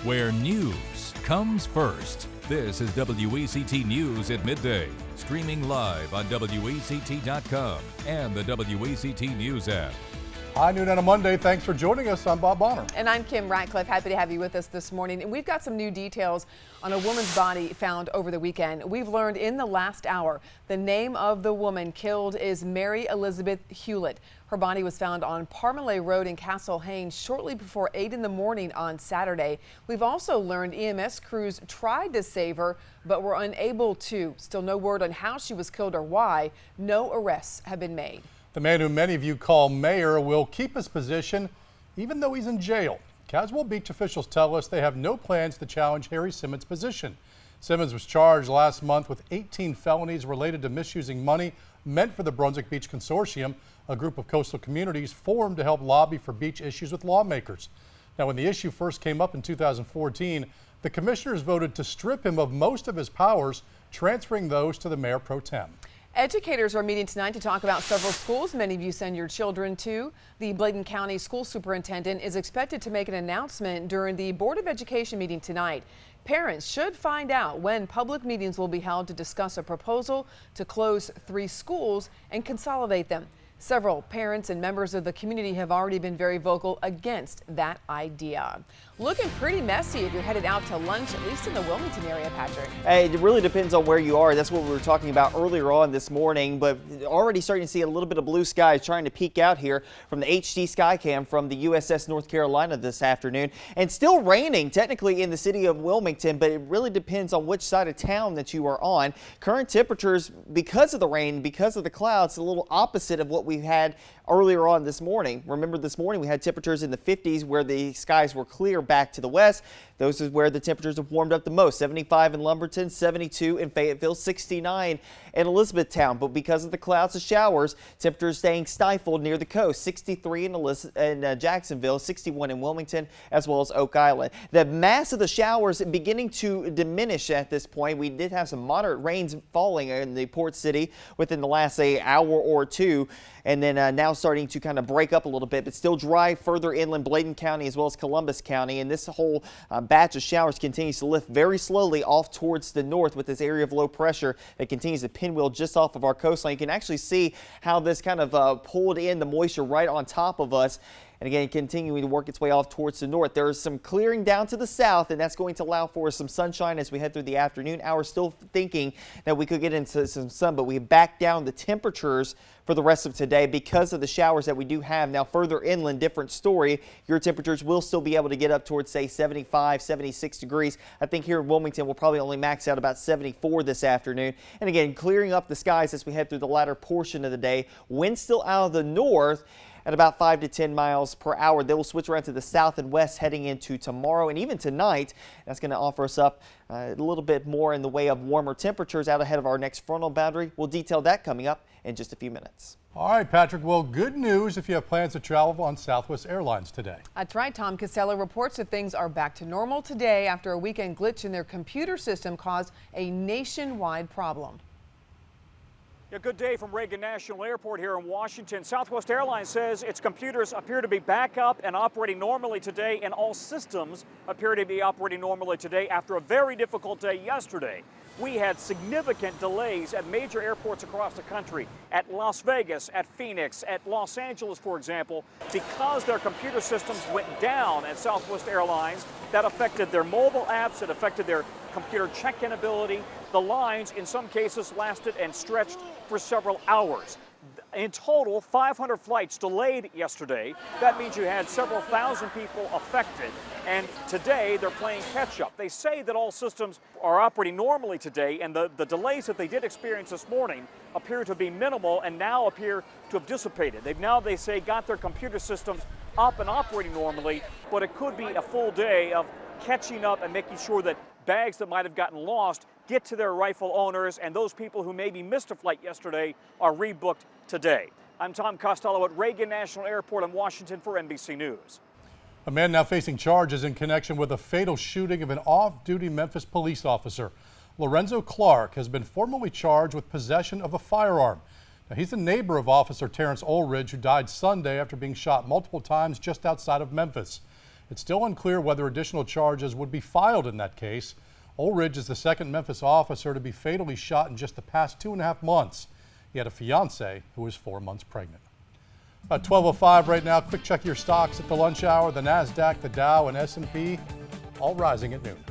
where news comes first. This is WECT News at Midday, streaming live on WECT.com and the WECT News app. High noon on a Monday. Thanks for joining us. I'm Bob Bonner. And I'm Kim Ratcliffe. Happy to have you with us this morning. And we've got some new details on a woman's body found over the weekend. We've learned in the last hour the name of the woman killed is Mary Elizabeth Hewlett. Her body was found on Parmalee Road in Castle Haynes shortly before 8 in the morning on Saturday. We've also learned EMS crews tried to save her, but were unable to. Still no word on how she was killed or why. No arrests have been made. The man who many of you call mayor will keep his position even though he's in jail. Caswell Beach officials tell us they have no plans to challenge Harry Simmons' position. Simmons was charged last month with 18 felonies related to misusing money meant for the Brunswick Beach Consortium, a group of coastal communities formed to help lobby for beach issues with lawmakers. Now, when the issue first came up in 2014, the commissioners voted to strip him of most of his powers, transferring those to the mayor pro tem. Educators are meeting tonight to talk about several schools many of you send your children to. The Bladen County School Superintendent is expected to make an announcement during the Board of Education meeting tonight. Parents should find out when public meetings will be held to discuss a proposal to close 3 schools and consolidate them. Several parents and members of the community have already been very vocal against that idea. Looking pretty messy if you're headed out to lunch, at least in the Wilmington area, Patrick. Hey, it really depends on where you are. That's what we were talking about earlier on this morning, but already starting to see a little bit of blue skies trying to peek out here from the HD Skycam from the USS North Carolina this afternoon. And still raining technically in the city of Wilmington, but it really depends on which side of town that you are on. Current temperatures, because of the rain, because of the clouds, a little opposite of what we had earlier on this morning. Remember, this morning we had temperatures in the 50s where the skies were clear back to the west. Those is where the temperatures have warmed up the most. 75 in Lumberton, 72 in Fayetteville, 69 in Elizabethtown. But because of the clouds and showers, temperatures staying stifled near the coast. 63 in Jacksonville, 61 in Wilmington, as well as Oak Island. The mass of the showers beginning to diminish at this point. We did have some moderate rains falling in the port city within the last, say, hour or two. And then now starting to kind of break up a little bit, but still dry further inland Bladen County as well as Columbus County. And this whole batch of showers continues to lift very slowly off towards the north with this area of low pressure that continues to pinwheel just off of our coastline. You can actually see how this kind of pulled in the moisture right on top of us. And again, continuing to work its way off towards the north. There is some clearing down to the south, and that's going to allow for some sunshine as we head through the afternoon hours. Still thinking that we could get into some sun, but we back down the temperatures for the rest of today because of the showers that we do have. Now, further inland, different story. Your temperatures will still be able to get up towards, say, 75, 76 degrees. I think here in Wilmington, we'll probably only max out about 74 this afternoon. And again, clearing up the skies as we head through the latter portion of the day. Wind still out of the north at about 5 to 10 miles per hour. They will switch around to the south and west heading into tomorrow and even tonight. That's going to offer us up a little bit more in the way of warmer temperatures out ahead of our next frontal boundary. We'll detail that coming up in just a few minutes. All right, Patrick. Well, good news if you have plans to travel on Southwest Airlines today. That's right. Tom Costello reports that things are back to normal today after a weekend glitch in their computer system caused a nationwide problem. A good day from Reagan National Airport here in Washington. Southwest Airlines says its computers appear to be back up and operating normally today, and all systems appear to be operating normally today after a very difficult day yesterday. We had significant delays at major airports across the country, at Las Vegas, at Phoenix, at Los Angeles, for example, because their computer systems went down at Southwest Airlines. That affected their mobile apps, it affected their computer check-in ability. The lines, in some cases, lasted and stretched for several hours. In total, 500 flights delayed yesterday. That means you had several thousand people affected. And today, they're playing catch-up. They say that all systems are operating normally today, and the delays that they did experience this morning appear to be minimal and now appear to have dissipated. They've now, they say, got their computer systems up and operating normally, but it could be a full day of catching up and making sure that bags that might have gotten lost get to their rightful owners, and those people who maybe missed a flight yesterday are rebooked today. I'm Tom Costello at Reagan National Airport in Washington for NBC News. A man now facing charges in connection with a fatal shooting of an off-duty Memphis police officer. Lorenzo Clark has been formally charged with possession of a firearm. Now, he's a neighbor of Officer Terrence Ulridge, who died Sunday after being shot multiple times just outside of Memphis. It's still unclear whether additional charges would be filed in that case. Ulrich is the second Memphis officer to be fatally shot in just the past 2.5 months. He had a fiance who was 4 months pregnant. About 12:05 right now. Quick check your stocks at the lunch hour. The NASDAQ, the Dow, and S&P all rising at noon.